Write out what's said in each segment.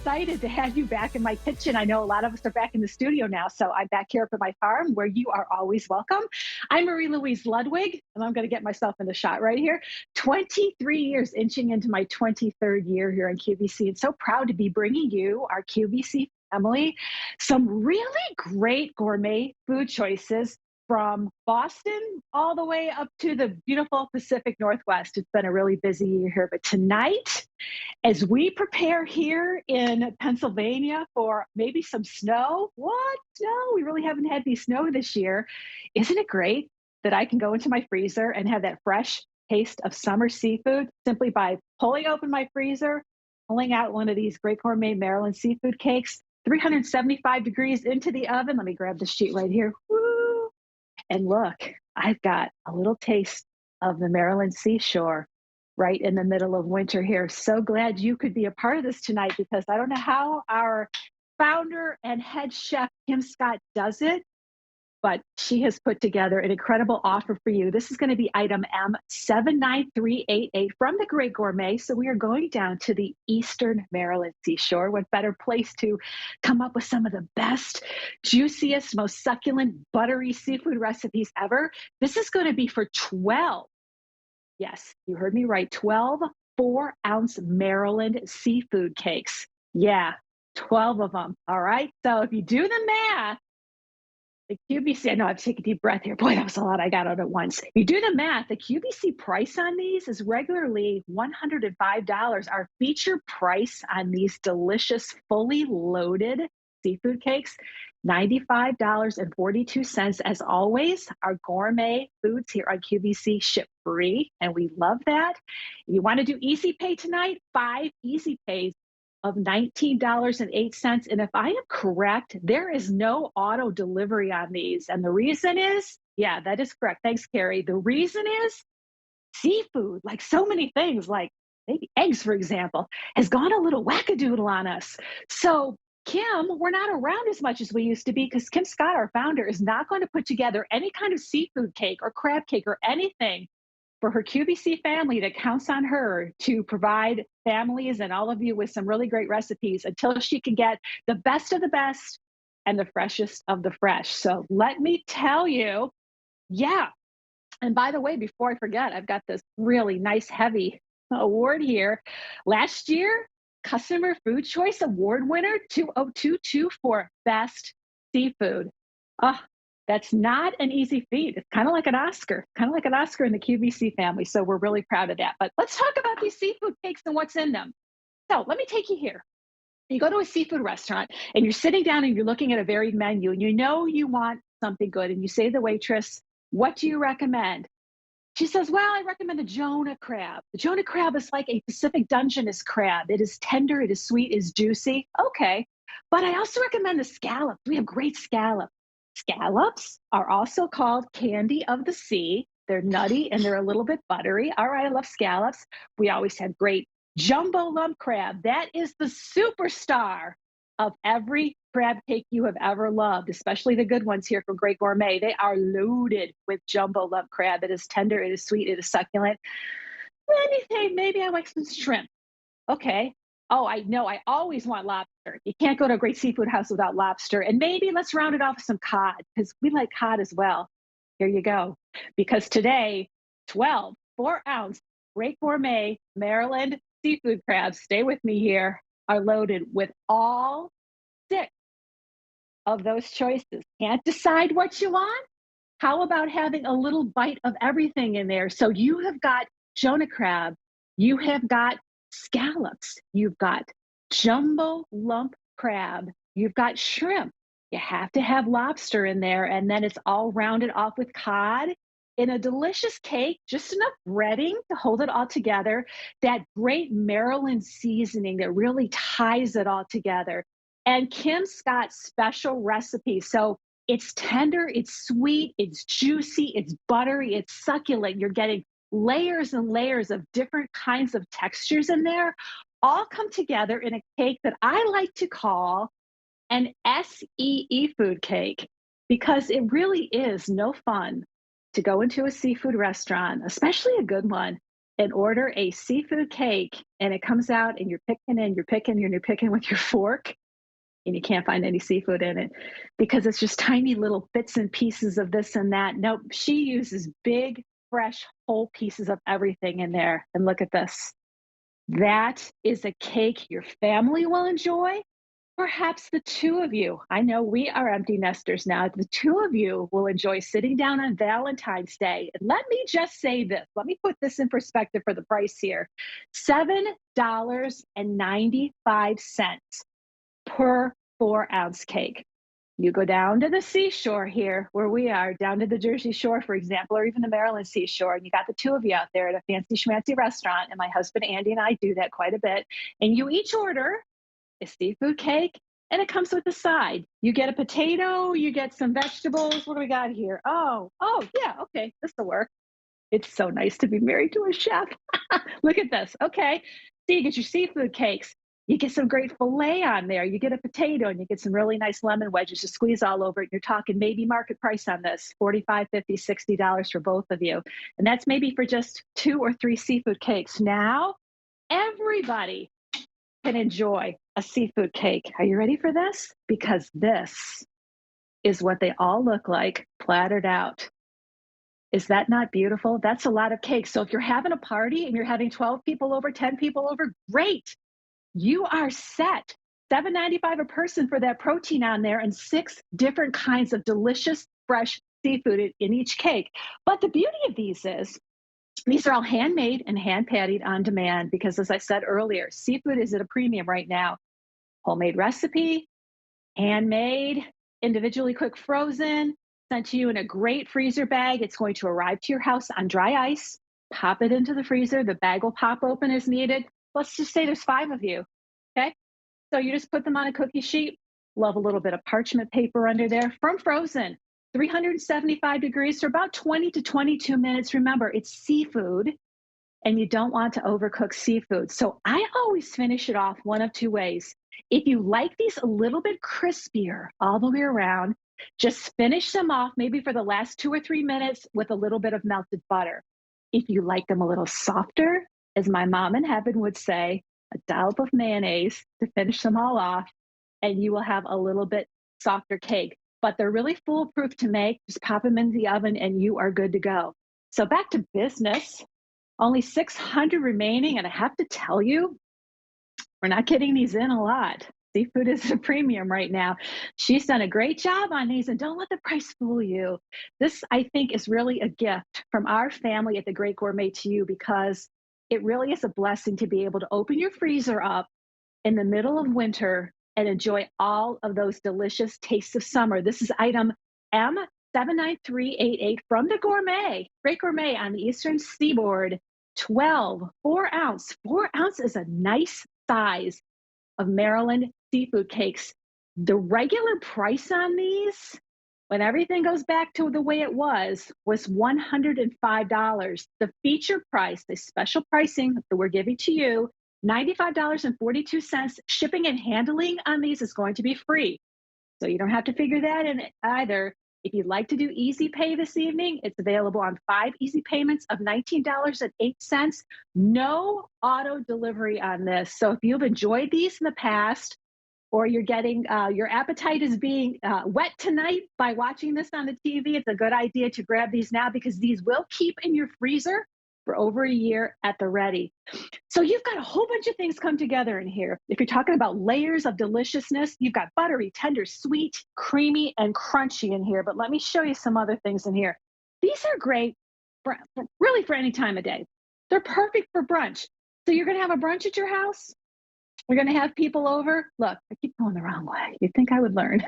excited to have you back in my kitchen. I know a lot of us are back in the studio now, so I'm back here at my farm where you are always welcome. I'm Marie Louise Ludwig, and I'm going to get myself in the shot right here. 23 years, inching into my 23rd year here on QVC, and so proud to be bringing you, our QVC family, some really great gourmet food choices from Boston all the way up to the beautiful Pacific Northwest. It's been a really busy year here, but tonight, as we prepare here in Pennsylvania for maybe some snow, what? No, we really haven't had any snow this year. Isn't it great that I can go into my freezer and have that fresh taste of summer seafood simply by pulling open my freezer, pulling out one of these great gourmet Maryland seafood cakes, 375 degrees into the oven. Let me grab the sheet right here. Woo! And look, I've got a little taste of the Maryland seashore right in the middle of winter here. So glad you could be a part of this tonight because I don't know how our founder and head chef, Kim Scott, does it, but she has put together an incredible offer for you. This is going to be item M79388 from the Great Gourmet. So we are going down to the Eastern Maryland seashore. What better place to come up with some of the best, juiciest, most succulent, buttery seafood recipes ever? This is going to be for 12. Yes, you heard me right. 12 4-ounce Maryland seafood cakes. Yeah, 12 of them. All right. So if you do the math, the QVC, I know I've taken a deep breath here. Boy, that was a lot I got out at once. If you do the math, the QVC price on these is regularly $105. Our feature price on these delicious, fully loaded seafood cakes, $95.42. As always, our gourmet foods here on QVC ship free, and we love that. If you want to do easy pay tonight, 5 easy pays of $19.08. And if I am correct, there is no auto delivery on these. And the reason is, yeah, that is correct. Thanks, Carrie. The reason is seafood, like so many things, like maybe eggs, for example, has gone a little wackadoodle on us. So Kim, we're not around as much as we used to be because Kim Scott, our founder, is not going to put together any kind of seafood cake or crab cake or anything for her QVC family that counts on her to provide families and all of you with some really great recipes until she can get the best of the best and the freshest of the fresh. So let me tell you, yeah. And by the way, before I forget, I've got this really nice, heavy award here. Last year, Customer Food Choice Award winner 2022 for Best Seafood. Oh, that's not an easy feat. It's kind of like an Oscar, kind of like an Oscar in the QVC family. So we're really proud of that. But let's talk about these seafood cakes and what's in them. So let me take you here. You go to a seafood restaurant and you're sitting down and you're looking at a varied menu and you know you want something good. And you say to the waitress, "What do you recommend?" She says, "Well, I recommend the Jonah crab. The Jonah crab is like a Pacific Dungeness crab. It is tender, it is sweet, it is juicy." Okay. "But I also recommend the scallops. We have great scallops." Scallops are also called candy of the sea. They're nutty and they're a little bit buttery. All right, I love scallops. We always have great jumbo lump crab. That is the superstar of every crab cake you have ever loved, especially the good ones here from Great Gourmet. They are loaded with jumbo lump crab. It is tender, it is sweet, it is succulent. Anything, maybe I like some shrimp. Okay. Oh, I know. I always want lobster. You can't go to a great seafood house without lobster. And maybe let's round it off with some cod because we like cod as well. Here you go. Because today, 12 4-ounce Great Gourmet Maryland seafood crabs, stay with me here, are loaded with all 6 of those choices. Can't decide what you want? How about having a little bite of everything in there? So you have got Jonah crab, you have got scallops, you've got jumbo lump crab, you've got shrimp. You have to have lobster in there, and then it's all rounded off with cod in a delicious cake, just enough breading to hold it all together. That great Maryland seasoning that really ties it all together. And Kim Scott's special recipe. So it's tender, it's sweet, it's juicy, it's buttery, it's succulent. You're getting layers and layers of different kinds of textures in there, all come together in a cake that I like to call an SEE food cake because it really is no fun to go into a seafood restaurant, especially a good one, and order a seafood cake, and it comes out and you're picking and you're picking and you're picking with your fork, and you can't find any seafood in it because it's just tiny little bits and pieces of this and that. Nope, she uses big, fresh, whole pieces of everything in there. And look at this. That is a cake your family will enjoy. Perhaps the two of you, I know we are empty nesters now, the two of you will enjoy sitting down on Valentine's Day. And let me just say this, let me put this in perspective for the price here. $7.95 per 4-ounce cake. You go down to the seashore here where we are, down to the Jersey Shore, for example, or even the Maryland seashore, and you got the two of you out there at a fancy schmancy restaurant, and my husband Andy and I do that quite a bit, and you each order a seafood cake, and it comes with a side. You get a potato, you get some vegetables. What do we got here? Oh, yeah, okay, this will work. It's so nice to be married to a chef. Look at this. Okay. So you get your seafood cakes. You get some great filet on there. You get a potato and you get some really nice lemon wedges to squeeze all over it. You're talking maybe market price on this, 45, 50, $60 for both of you. And that's maybe for just 2 or 3 seafood cakes. Now, everybody can enjoy a seafood cake. Are you ready for this? Because this is what they all look like plattered out. Is that not beautiful? That's a lot of cake. So if you're having a party and you're having 12 people over, 10 people over, great. You are set. $7.95 a person for that protein on there and 6 different kinds of delicious, fresh seafood in each cake. But the beauty of these is these are all handmade and hand patted on demand because, as I said earlier, seafood is at a premium right now. Homemade recipe, handmade, individually cooked frozen, sent to you in a great freezer bag. It's going to arrive to your house on dry ice. Pop it into the freezer. The bag will pop open as needed. Let's just say there's 5 of you. Okay. So you just put them on a cookie sheet. Love a little bit of parchment paper under there from frozen. 375 degrees for about 20 to 22 minutes. Remember, it's seafood and you don't want to overcook seafood. So I always finish it off one of 2 ways. If you like these a little bit crispier all the way around, just finish them off maybe for the last 2 or 3 minutes with a little bit of melted butter. If you like them a little softer, as my mom in heaven would say, a dollop of mayonnaise to finish them all off, and you will have a little bit softer cake. But they're really foolproof to make. Just pop them in the oven and you are good to go. So back to business. Only 600 remaining, and I have to tell you, we're not getting these in a lot. Seafood is a premium right now. She's done a great job on these, and don't let the price fool you. This, I think, is really a gift from our family at the Great Gourmet to you because it really is a blessing to be able to open your freezer up in the middle of winter and enjoy all of those delicious tastes of summer. This is item M79388 from the Gourmet, Great Gourmet on the Eastern Seaboard. 12, 4-ounce. 4-ounce is a nice size of Maryland seafood cakes. The regular price on these, when everything goes back to the way it was $105. The feature price, the special pricing that we're giving to you, $95.42. Shipping and handling on these is going to be free. So you don't have to figure that in either. If you'd like to do easy pay this evening, it's available on 5 easy payments of $19.08. No auto delivery on this. So if you've enjoyed these in the past, or you're getting your appetite is being wet tonight by watching this on the TV, it's a good idea to grab these now because these will keep in your freezer for over a year at the ready. So you've got a whole bunch of things come together in here. If you're talking about layers of deliciousness, you've got buttery, tender, sweet, creamy, and crunchy in here. But let me show you some other things in here. These are great for really for any time of day. They're perfect for brunch. So you're going to have a brunch at your house? You're going to have people over? Look, I keep going the wrong way. You'd think I would learn.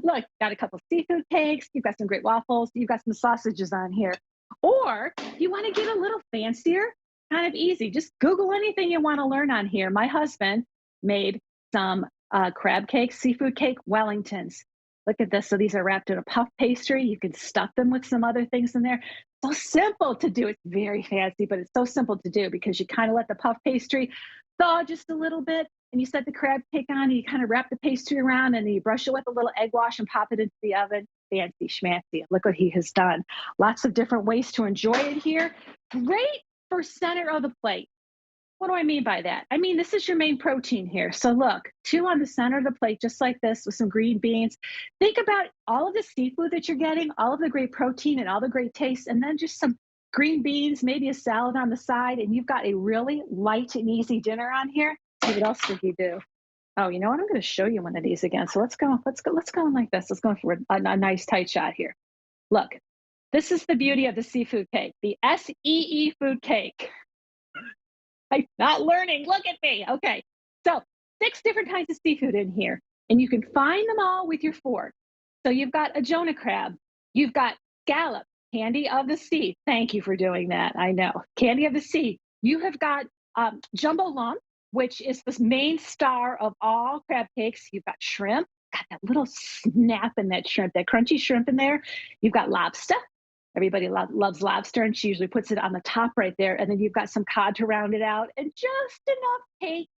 Look, got a couple seafood cakes. You've got some great waffles. You've got some sausages on here. Or you want to get a little fancier, kind of easy. Just Google anything you want to learn on here. My husband made some crab cakes, seafood cake, Wellingtons. Look at this. So these are wrapped in a puff pastry. You can stuff them with some other things in there. So simple to do. It's very fancy, but it's so simple to do because you kind of let the puff pastry thaw just a little bit and you set the crab cake on and you kind of wrap the pastry around and then you brush it with a little egg wash and pop it into the oven. Fancy schmancy. Look what he has done. Lots of different ways to enjoy it here. Great for center of the plate. What do I mean by that? I mean, this is your main protein here. So look, two on the center of the plate, just like this with some green beans. Think about all of the seafood that you're getting, all of the great protein and all the great taste, and then just some green beans, maybe a salad on the side, and you've got a really light and easy dinner on here. See, what else did he do? Oh, you know what? I'm going to show you one of these again. So let's go in like this. Let's go for a nice tight shot here. Look, this is the beauty of the seafood cake, the SEE food cake. I'm not learning. Look at me. Okay. So 6 different kinds of seafood in here, and you can find them all with your fork. So you've got a Jonah crab. You've got scallop, candy of the sea. Thank you for doing that. I know. Candy of the sea. You have got jumbo lump, which is the main star of all crab cakes. You've got shrimp. Got that little snap in that shrimp, that crunchy shrimp in there. You've got lobster. Everybody loves lobster, and she usually puts it on the top right there. And then you've got some cod to round it out, and just enough cake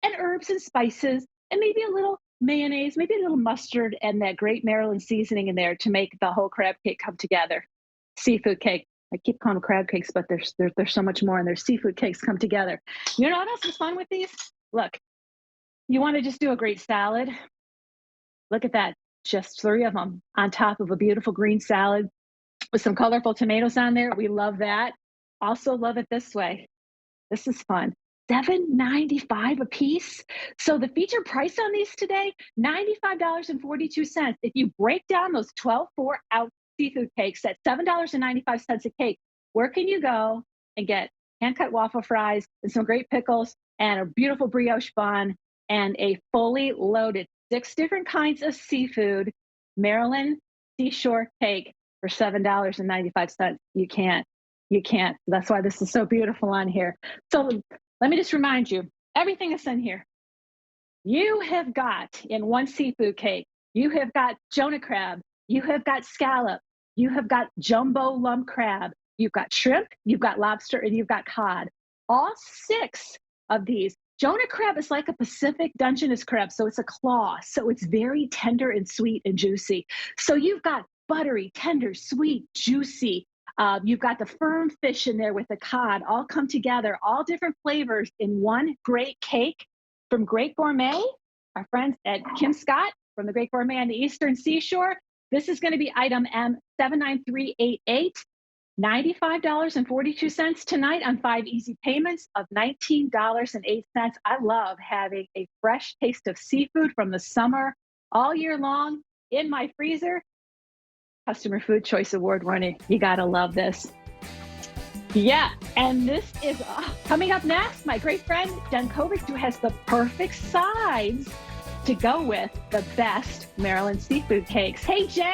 and herbs and spices, and maybe a little mayonnaise, maybe a little mustard, and that great Maryland seasoning in there to make the whole crab cake come together. Seafood cake. I keep calling them crab cakes, but there's so much more, and their seafood cakes come together. You know what else is fun with these? Look, you want to just do a great salad? Look at that. Just 3 of them on top of a beautiful green salad with some colorful tomatoes on there. We love that. Also love it this way. This is fun. $7.95 a piece. So the feature price on these today, $95.42. If you break down those 12 4-ounce seafood cakes at $7.95 a cake, where can you go and get hand-cut waffle fries and some great pickles and a beautiful brioche bun and a fully loaded 6 different kinds of seafood Maryland seashore cake for $7.95? You can't. You can't. That's why this is so beautiful on here. So let me just remind you, everything is in here. You have got in one seafood cake, you have got Jonah crab, you have got scallop, you have got jumbo lump crab, you've got shrimp, you've got lobster, and you've got cod. All 6 of these. Jonah crab is like a Pacific Dungeness crab, so it's a claw. So it's very tender and sweet and juicy. So you've got buttery, tender, sweet, juicy. You've got the firm fish in there with the cod, all come together, all different flavors in one great cake from Great Gourmet, our friends at Kim Scott from the Great Gourmet on the Eastern Seashore. This is going to be item M79388. $95.42 tonight on 5 easy payments of $19.08. I love having a fresh taste of seafood from the summer all year long in my freezer. Customer Food Choice Award winner. You got to love this. Yeah, and this is coming up next. My great friend, Jen Kovic, who has the perfect sides to go with the best Maryland seafood cakes. Hey, Jen.